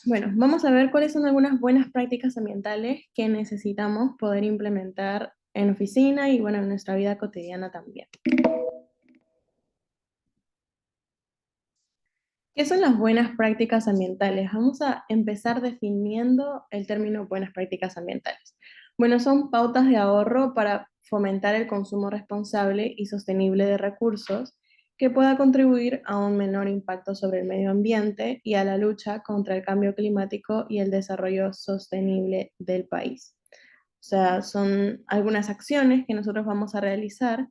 Bueno, vamos a ver cuáles son algunas buenas prácticas ambientales que necesitamos poder implementar en oficina y bueno, en nuestra vida cotidiana también. ¿Qué son las buenas prácticas ambientales? Vamos a empezar definiendo el término buenas prácticas ambientales. Bueno, son pautas de ahorro para fomentar el consumo responsable y sostenible de recursos que pueda contribuir a un menor impacto sobre el medio ambiente y a la lucha contra el cambio climático y el desarrollo sostenible del país. O sea, son algunas acciones que nosotros vamos a realizar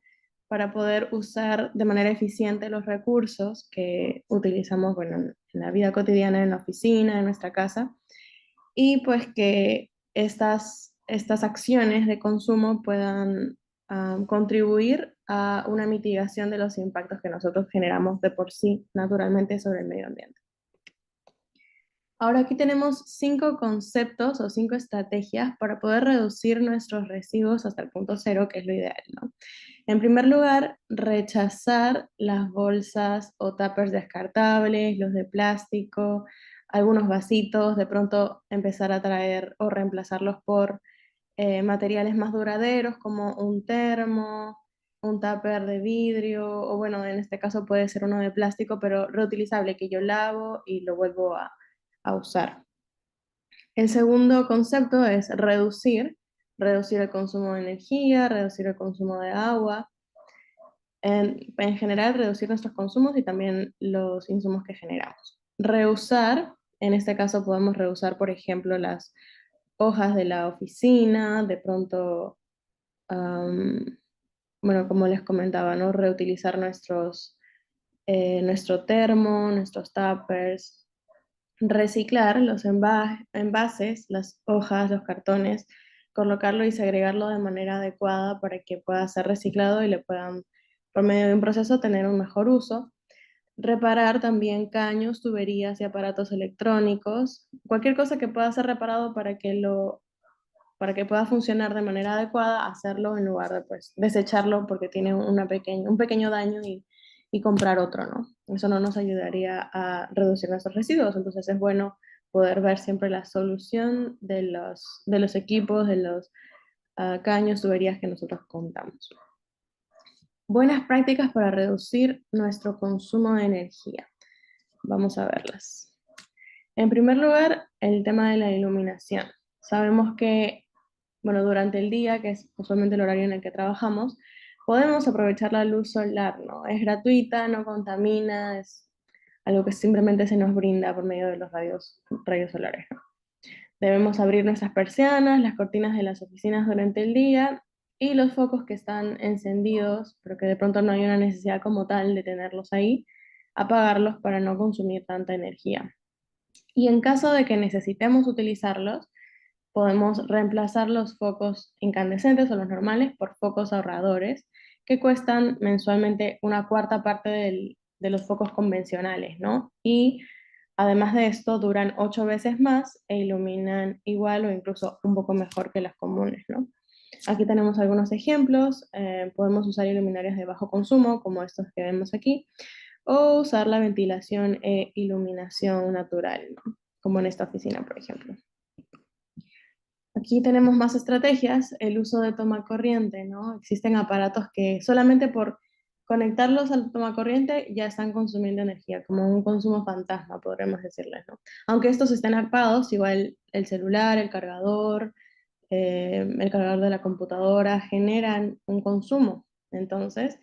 para poder usar de manera eficiente los recursos que utilizamos, bueno, en la vida cotidiana, en la oficina, en nuestra casa, y pues que estas acciones de consumo puedan contribuir a una mitigación de los impactos que nosotros generamos de por sí naturalmente sobre el medio ambiente. Ahora aquí tenemos 5 conceptos o 5 estrategias para poder reducir nuestros residuos hasta el punto cero, que es lo ideal, ¿no? En primer lugar, rechazar las bolsas o tuppers descartables, los de plástico, algunos vasitos, de pronto empezar a traer o reemplazarlos por materiales más duraderos como un termo, un tupper de vidrio, o bueno, en este caso puede ser uno de plástico, pero reutilizable, que yo lavo y lo vuelvo a usar. El segundo concepto es reducir el consumo de energía, reducir el consumo de agua, en general reducir nuestros consumos y también los insumos que generamos. Reusar, en este caso podemos reusar, por ejemplo, las hojas de la oficina, de pronto, bueno, como les comentaba, ¿no? Reutilizar nuestro termo, nuestros tuppers, reciclar los envases, las hojas, los cartones, colocarlo y segregarlo de manera adecuada para que pueda ser reciclado y le puedan, por medio de un proceso, tener un mejor uso. Reparar también caños, tuberías y aparatos electrónicos, cualquier cosa que pueda ser reparado para que pueda funcionar de manera adecuada, hacerlo en lugar de pues desecharlo porque tiene un pequeño daño y comprar otro, ¿no? Eso no nos ayudaría a reducir nuestros residuos, entonces es bueno poder ver siempre la solución de los equipos, de los caños, tuberías que nosotros contamos. Buenas prácticas para reducir nuestro consumo de energía. Vamos a verlas. En primer lugar, el tema de la iluminación. Sabemos que bueno, durante el día, que es usualmente el horario en el que trabajamos, podemos aprovechar la luz solar, ¿no? Es gratuita, no contamina, es algo que simplemente se nos brinda por medio de los rayos solares, ¿no? Debemos abrir nuestras persianas, las cortinas de las oficinas durante el día y los focos que están encendidos, pero que de pronto no hay una necesidad como tal de tenerlos ahí, apagarlos para no consumir tanta energía. Y en caso de que necesitemos utilizarlos, podemos reemplazar los focos incandescentes o los normales por focos ahorradores que cuestan mensualmente una cuarta parte de los focos convencionales, ¿no? Y además de esto, duran 8 veces más e iluminan igual o incluso un poco mejor que las comunes, ¿no? Aquí tenemos algunos ejemplos. Podemos usar iluminarias de bajo consumo, como estos que vemos aquí, o usar la ventilación e iluminación natural, ¿no? Como en esta oficina, por ejemplo. Aquí tenemos más estrategias, el uso de toma corriente, ¿no? Existen aparatos que solamente por conectarlos al toma corriente ya están consumiendo energía, como un consumo fantasma, podremos decirles, ¿no? Aunque estos estén apagados, igual el celular, el cargador de la computadora generan un consumo. Entonces,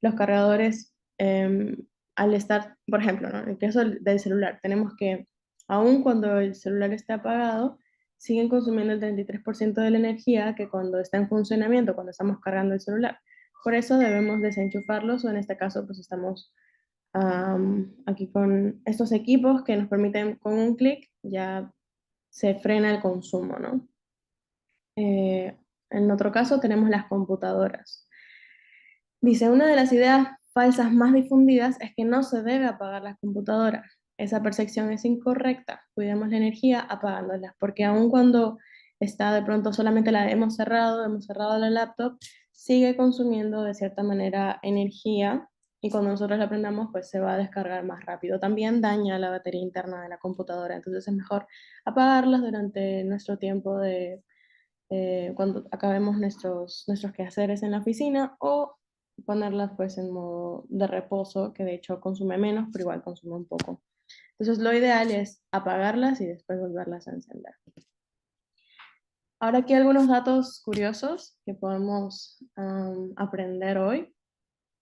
los cargadores, al estar, por ejemplo, ¿no? En el caso del celular, tenemos que, aun cuando el celular esté apagado, siguen consumiendo el 33% de la energía que cuando está en funcionamiento, cuando estamos cargando el celular. Por eso debemos desenchufarlos o en este caso pues estamos aquí con estos equipos que nos permiten con un clic ya se frena el consumo, ¿no? En otro caso tenemos las computadoras. Dice, una de las ideas falsas más difundidas es que no se debe apagar las computadoras. Esa percepción es incorrecta. Cuidemos la energía apagándolas, porque aun cuando está de pronto solamente la hemos cerrado la laptop, sigue consumiendo de cierta manera energía y cuando nosotros la prendamos, pues se va a descargar más rápido. También daña la batería interna de la computadora, entonces es mejor apagarlas durante nuestro tiempo de cuando acabemos nuestros quehaceres en la oficina o ponerlas pues en modo de reposo, que de hecho consume menos, pero igual consume un poco. Entonces lo ideal es apagarlas y después volverlas a encender. Ahora aquí algunos datos curiosos que podemos aprender hoy.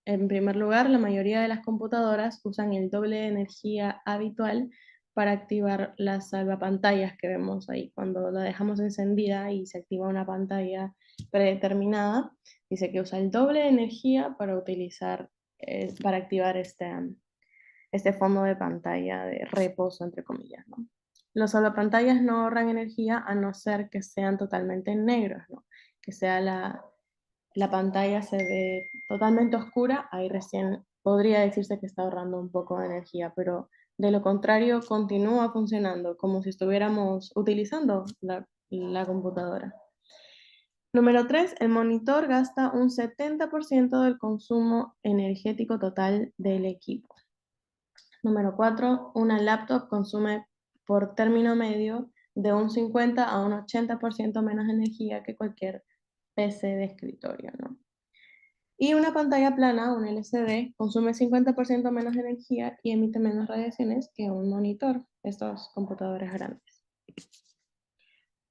En primer lugar, la mayoría de las computadoras usan el doble de energía habitual para activar las salvapantallas que vemos ahí. Cuando la dejamos encendida y se activa una pantalla predeterminada, dice que usa el doble de energía para para activar este fondo de pantalla de reposo, entre comillas, ¿no? Los salvapantallas no ahorran energía a no ser que sean totalmente negros, ¿no? Que sea la pantalla se ve totalmente oscura, ahí recién podría decirse que está ahorrando un poco de energía, pero de lo contrario continúa funcionando como si estuviéramos utilizando la computadora. Número 3, el monitor gasta un 70% del consumo energético total del equipo. Número 4, una laptop consume por término medio de un 50 a un 80% menos energía que cualquier PC de escritorio, ¿no? Y una pantalla plana, un LCD, consume 50% menos energía y emite menos radiaciones que un monitor, estos computadores grandes.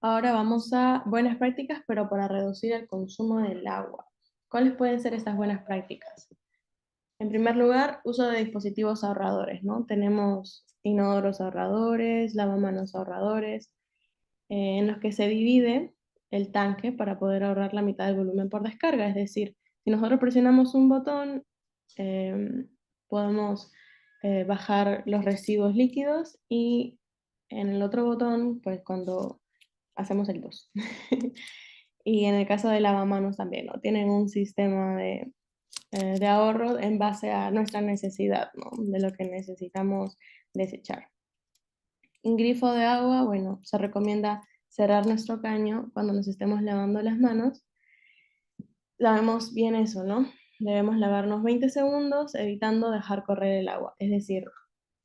Ahora vamos a buenas prácticas, pero para reducir el consumo del agua. ¿Cuáles pueden ser estas buenas prácticas? En primer lugar, uso de dispositivos ahorradores, ¿no? Tenemos inodoros ahorradores, lavamanos ahorradores, en los que se divide el tanque para poder ahorrar la mitad del volumen por descarga. Es decir, si nosotros presionamos un botón, podemos bajar los residuos líquidos y en el otro botón, pues cuando hacemos el 2. Y en el caso de lavamanos también, ¿no? Tienen un sistema de ahorro en base a nuestra necesidad, ¿no? De lo que necesitamos desechar. En grifo de agua, bueno, se recomienda cerrar nuestro caño cuando nos estemos lavando las manos. Lavemos bien eso, ¿no? Debemos lavarnos 20 segundos evitando dejar correr el agua. Es decir,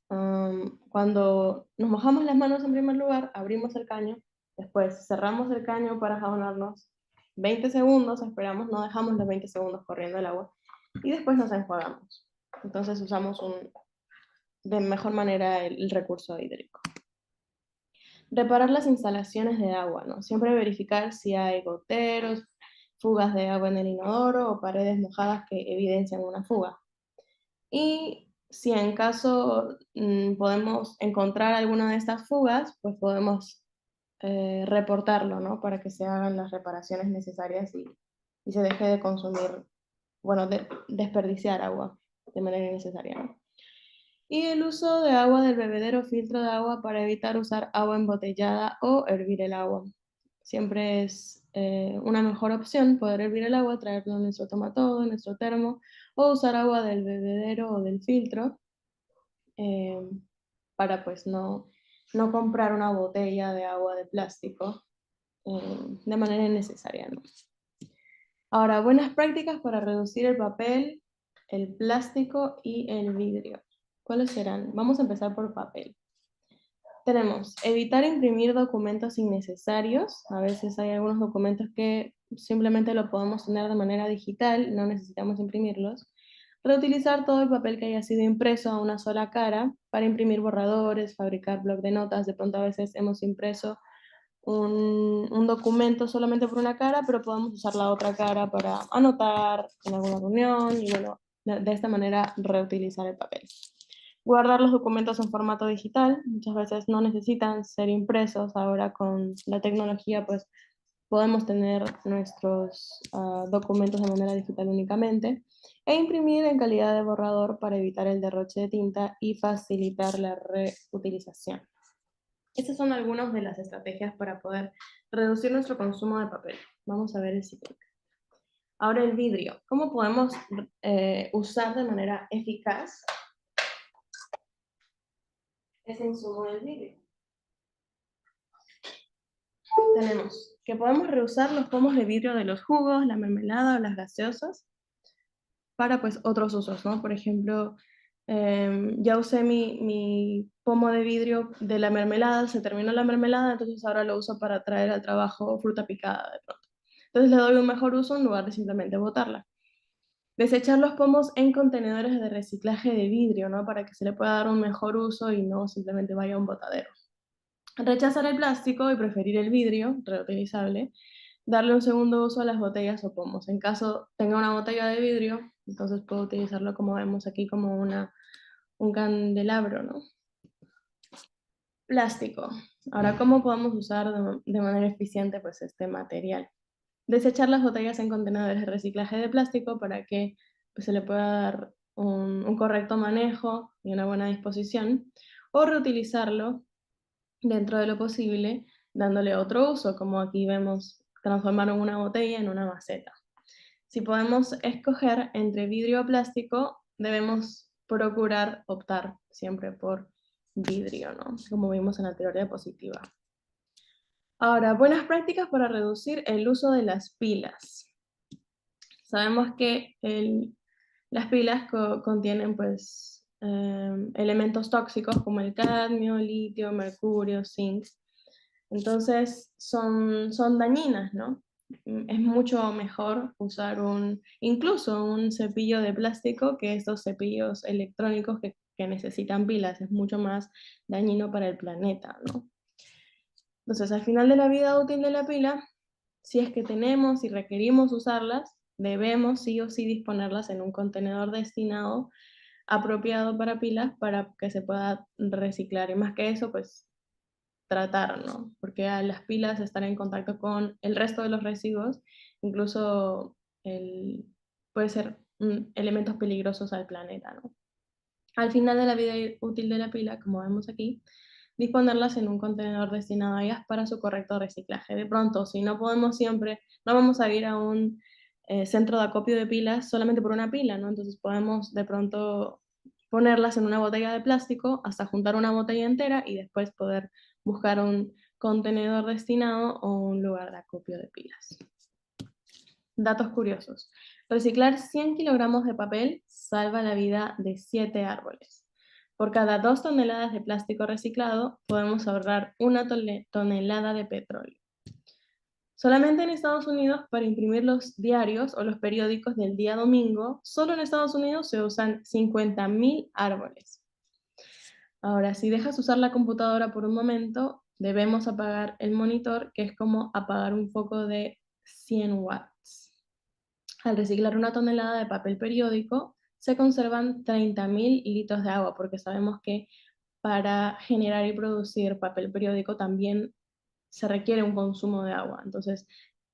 cuando nos mojamos las manos en primer lugar, abrimos el caño, después cerramos el caño para jabonarnos 20 segundos, esperamos, no dejamos los 20 segundos corriendo el agua y después nos enjuagamos. Entonces usamos de mejor manera el recurso hídrico. Reparar las instalaciones de agua, ¿no? Siempre verificar si hay goteros, fugas de agua en el inodoro o paredes mojadas que evidencian una fuga. Y si en caso podemos encontrar alguna de estas fugas, pues podemos reportarlo, ¿no? Para que se hagan las reparaciones necesarias y se deje de consumir, bueno, de desperdiciar agua de manera innecesaria, ¿no? Y el uso de agua del bebedero o filtro de agua para evitar usar agua embotellada o hervir el agua. Siempre es una mejor opción poder hervir el agua, traerlo en nuestro tomatodo, en nuestro termo, o usar agua del bebedero o del filtro eh, para pues no comprar una botella de agua de plástico de manera innecesaria, ¿no? Ahora, buenas prácticas para reducir el papel, el plástico y el vidrio. ¿Cuáles serán? Vamos a empezar por papel. Tenemos evitar imprimir documentos innecesarios. A veces hay algunos documentos que simplemente lo podemos tener de manera digital, no necesitamos imprimirlos. Reutilizar todo el papel que haya sido impreso a una sola cara para imprimir borradores, fabricar bloc de notas. De pronto a veces hemos impreso un documento solamente por una cara, pero podemos usar la otra cara para anotar en alguna reunión y bueno, de esta manera reutilizar el papel. Guardar los documentos en formato digital, muchas veces no necesitan ser impresos, ahora con la tecnología pues podemos tener nuestros documentos de manera digital únicamente, e imprimir en calidad de borrador para evitar el derroche de tinta y facilitar la reutilización. Estas son algunas de las estrategias para poder reducir nuestro consumo de papel. Vamos a ver el siguiente. Ahora el vidrio. ¿Cómo podemos usar de manera eficaz ese insumo del vidrio? Tenemos que podemos reusar los pomos de vidrio de los jugos, la mermelada o las gaseosas. para pues otros usos, ¿no? Por ejemplo, ya usé mi pomo de vidrio de la mermelada, se terminó la mermelada, entonces ahora lo uso para traer al trabajo fruta picada de pronto. Entonces le doy un mejor uso en lugar de simplemente botarla. Desechar los pomos en contenedores de reciclaje de vidrio, ¿no? Para que se le pueda dar un mejor uso y no simplemente vaya a un botadero. Rechazar el plástico y preferir el vidrio reutilizable. Darle un segundo uso a las botellas o pomos. En caso tenga una botella de vidrio, entonces puedo utilizarlo como vemos aquí, como un candelabro, ¿no? Plástico. Ahora, ¿cómo podemos usar de manera eficiente pues, este material? Desechar las botellas en contenedores de reciclaje de plástico para que pues, se le pueda dar un correcto manejo y una buena disposición, o reutilizarlo dentro de lo posible, dándole otro uso, como aquí vemos, transformar una botella en una maceta. Si podemos escoger entre vidrio o plástico, debemos procurar optar siempre por vidrio, ¿no? Como vimos en la anterior diapositiva. Ahora, buenas prácticas para reducir el uso de las pilas. Sabemos que las pilas contienen pues, elementos tóxicos como el cadmio, litio, mercurio, zinc. Entonces son dañinas, ¿no? Es mucho mejor usar incluso un cepillo de plástico que estos cepillos electrónicos que necesitan pilas. Es mucho más dañino para el planeta, ¿no? Entonces, al final de la vida útil de la pila, si es que tenemos y requerimos usarlas, debemos sí o sí disponerlas en un contenedor destinado, apropiado para pilas, para que se pueda reciclar. Y más que eso, pues tratar, ¿no? Porque al las pilas estar en contacto con el resto de los residuos, incluso puede ser elementos peligrosos al planeta, ¿no? Al final de la vida útil de la pila, como vemos aquí, disponerlas en un contenedor destinado a ellas para su correcto reciclaje. De pronto, si no podemos siempre, no vamos a ir a un centro de acopio de pilas solamente por una pila, ¿no? Entonces podemos de pronto ponerlas en una botella de plástico hasta juntar una botella entera y después poder buscar un contenedor destinado o un lugar de acopio de pilas. Datos curiosos. Reciclar 100 kilogramos de papel salva la vida de 7 árboles. Por cada 2 toneladas de plástico reciclado, podemos ahorrar una tonelada de petróleo. Solamente en Estados Unidos, para imprimir los diarios o los periódicos del día domingo, solo en Estados Unidos se usan 50.000 árboles. Ahora, si dejas usar la computadora por un momento, debemos apagar el monitor, que es como apagar un foco de 100 watts. Al reciclar una tonelada de papel periódico, se conservan 30.000 litros de agua, porque sabemos que para generar y producir papel periódico también se requiere un consumo de agua. Entonces,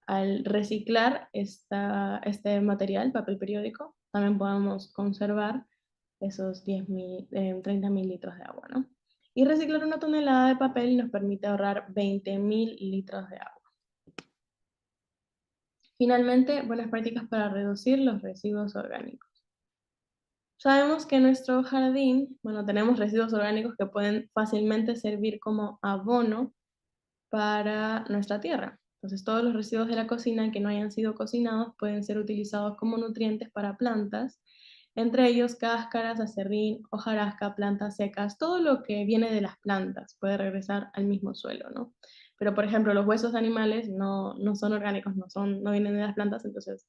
al reciclar este material, papel periódico, también podemos conservar esos 30.000 litros de agua, ¿no? Y reciclar una tonelada de papel nos permite ahorrar 20.000 litros de agua. Finalmente, buenas prácticas para reducir los residuos orgánicos. Sabemos que en nuestro jardín, bueno, tenemos residuos orgánicos que pueden fácilmente servir como abono para nuestra tierra. Entonces, todos los residuos de la cocina que no hayan sido cocinados pueden ser utilizados como nutrientes para plantas, entre ellos cáscaras, acerrín, hojarasca, plantas secas, todo lo que viene de las plantas puede regresar al mismo suelo, ¿no? Pero, por ejemplo, los huesos de animales no son orgánicos, no vienen de las plantas, entonces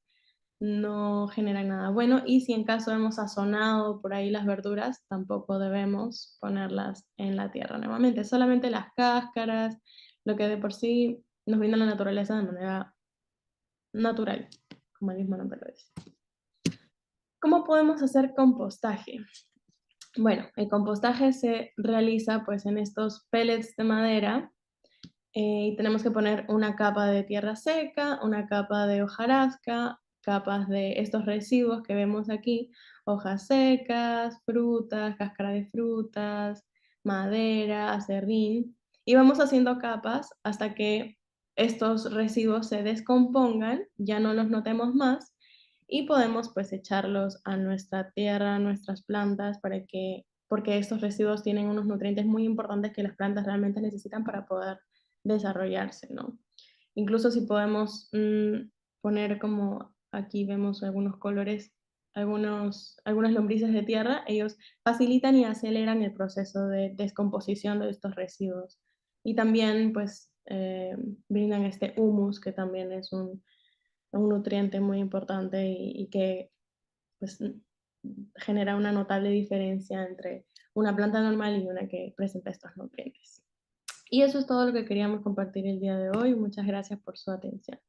no generan nada bueno. Y si en caso hemos sazonado por ahí las verduras, tampoco debemos ponerlas en la tierra nuevamente. Solamente las cáscaras, lo que de por sí nos brinda la naturaleza de manera natural, como el mismo nombre lo dice. ¿Cómo podemos hacer compostaje? Bueno, el compostaje se realiza pues en estos pellets de madera y tenemos que poner una capa de tierra seca, una capa de hojarasca, capas de estos residuos que vemos aquí, hojas secas, frutas, cáscara de frutas, madera, acerrín, y vamos haciendo capas hasta que estos residuos se descompongan, ya no los notemos más, y podemos pues echarlos a nuestra tierra, a nuestras plantas, porque estos residuos tienen unos nutrientes muy importantes que las plantas realmente necesitan para poder desarrollarse, ¿no? Incluso si podemos poner como aquí vemos algunos colores algunas lombrices de tierra, ellos facilitan y aceleran el proceso de descomposición de estos residuos. Y también pues brindan este humus, que también es un nutriente muy importante y que pues, genera una notable diferencia entre una planta normal y una que presenta estos nutrientes. Y eso es todo lo que queríamos compartir el día de hoy. Muchas gracias por su atención.